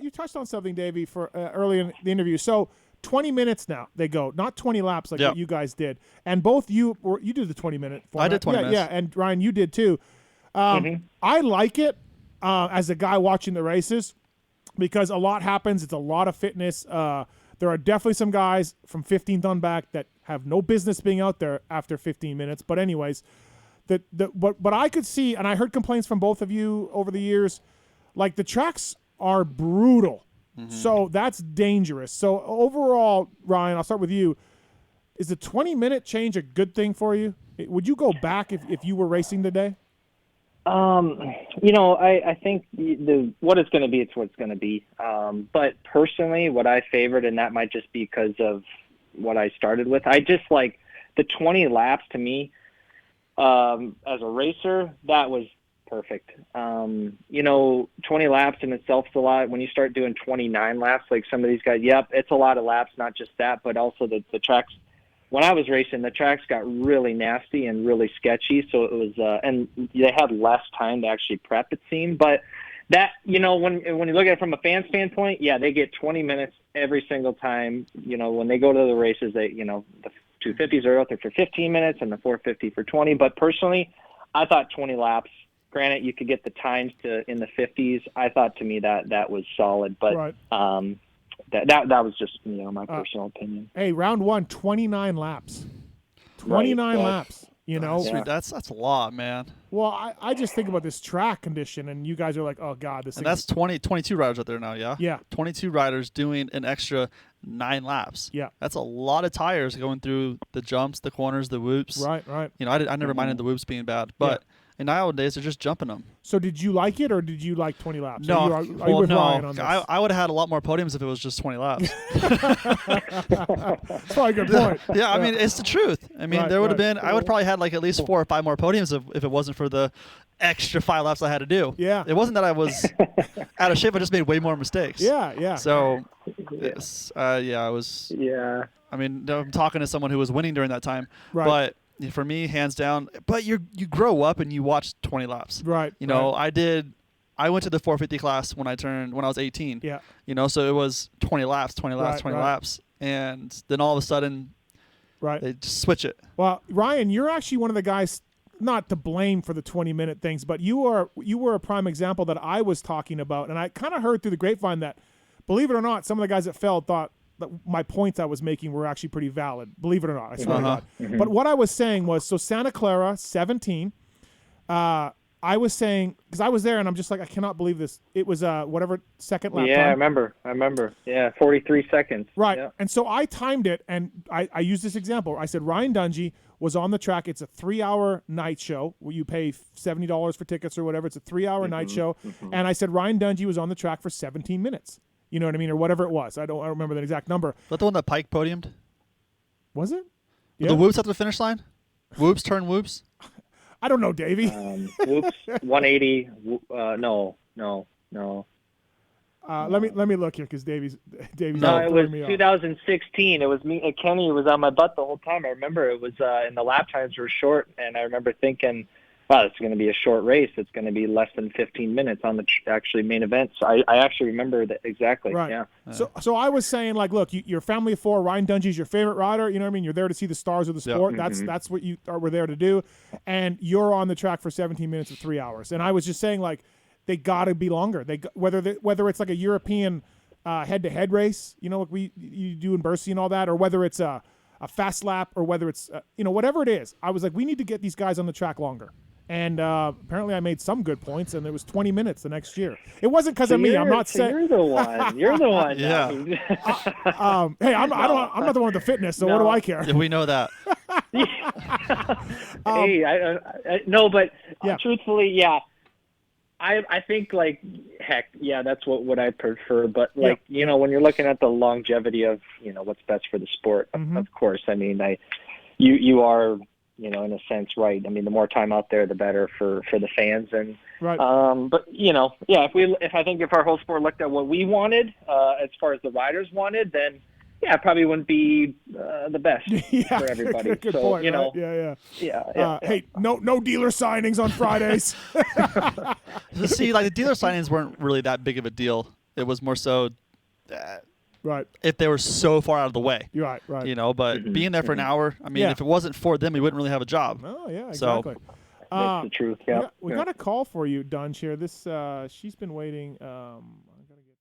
you touched on something, Davey, for early in the interview. So 20 minutes now they go, not 20 laps like what you guys did. And both you did the 20-minute format. I did 20 minutes. Yeah, and Ryan, you did too. I like it as a guy watching the races because a lot happens. It's a lot of fitness. There are definitely some guys from 15th on back that have no business being out there after 15 minutes. But anyways, what I could see, and I heard complaints from both of you over the years, like the tracks are brutal. So that's dangerous. So overall, Ryan, I'll start with you. Is the 20-minute change a good thing for you? Would you go back if you were racing today? I think what it's going to be, it's what it's going to be. But personally, what I favored, and that might just be because of what I started with, I just like the 20 laps to me, as a racer, that was perfect. 20 laps in itself is a lot. When you start doing 29 laps, like some of these guys, it's a lot of laps, not just that, but also the tracks. When I was racing, the tracks got really nasty and really sketchy. So it was, and they had less time to actually prep, it seemed. But that, when you look at it from a fan standpoint, they get 20 minutes every single time. When they go to the races, the 250s are out there for 15 minutes and the 450 for 20. But personally, I thought 20 laps. Granted, you could get the times to in the 50s. I thought to me that was solid, but right. That was just my personal opinion. Hey, round 1, 29 laps. 29 right. laps. That's a lot, man. Well, I just think about this track condition, and you guys are like, oh god, this. And that's 22 riders out there now, yeah. Yeah. 22 riders doing an extra 9 laps. Yeah. That's a lot of tires going through the jumps, the corners, the whoops. Right. I never minded the whoops being bad, but. And nowadays, they're just jumping them. So did you like it, or did you like 20 laps? No, are you with Ryan on this? I would have had a lot more podiums if it was just 20 laps. That's probably a good point. Yeah, I mean, it's the truth. I mean, there would have been, I would probably had like at least 4 or 5 more podiums if it wasn't for the extra 5 laps I had to do. Yeah. It wasn't that I was out of shape, I just made way more mistakes. Yeah. So, I was. Yeah. I mean, I'm talking to someone who was winning during that time. Right. But for me, hands down. But you grow up and you watch 20 laps. Right. I went to the 450 class when I was 18. Yeah. So it was 20 laps, 20 laps. And then all of a sudden, they just switch it. Well, Ryan, you're actually one of the guys, not to blame for the 20-minute things, but you were a prime example that I was talking about. And I kind of heard through the grapevine that, believe it or not, some of the guys that failed thought that my points I was making were actually pretty valid. Believe it or not, I swear to God. Mm-hmm. But what I was saying was, so Santa Clara, 17, I was saying, because I was there and I'm just like, I cannot believe this. It was whatever second lap time. I remember. Yeah, 43 seconds. Right. Yeah. And so I timed it, and I used this example. I said Ryan Dungey was on the track. It's a 3-hour night show where you pay $70 for tickets or whatever. It's a 3-hour night show. Mm-hmm. And I said Ryan Dungey was on the track for 17 minutes. You know what I mean? Or whatever it was. I don't remember the exact number. Was that the one that Pike podiumed? Was it? Yeah. The whoops at the finish line? Whoops, turn whoops? I don't know, Davey. Whoops, 180. No. Let me look here because Davey's. No, it was 2016. It was me. Kenny was on my butt the whole time. I remember it was, and the lap times were short, and I remember thinking, wow, it's going to be a short race. It's going to be less than 15 minutes on the actually main event. So I actually remember that exactly. Right. Yeah. So I was saying, like, look, you're a family of 4. Ryan Dungey's your favorite rider. You know what I mean? You're there to see the stars of the sport. Yeah. That's what you were there to do. And you're on the track for 17 minutes or 3 hours. And I was just saying, like, they got to be longer. Whether it's like a European head-to-head race, like you do in Bercy and all that, or whether it's a fast lap, or whether it's whatever it is. I was like, we need to get these guys on the track longer. And apparently I made some good points, and it was 20 minutes the next year. It wasn't because of me. I'm not saying you're the one. You're the one. Yeah. Hey, I'm not the one with the fitness, so what do I care? Yeah, we know that. Hey, I no, but truthfully, yeah. I think, like, heck, yeah, that's what I prefer. But, like, when you're looking at the longevity of, what's best for the sport, of course, I mean, you are, in a sense, right. I mean, the more time out there, the better for the fans. And, right. But, if our whole sport looked at what we wanted, as far as the riders wanted, then, yeah, it probably wouldn't be the best for everybody. Good so, point, right? Yeah. Hey, no dealer signings on Fridays. See, like, the dealer signings weren't really that big of a deal. It was more so right. if they were so far out of the way. Right. You know, but being there for an hour, I mean, if it wasn't for them, we wouldn't really have a job. Oh, yeah, exactly. So, that's the truth. Yeah. We got a call for you, Dunge, here. This she's been waiting.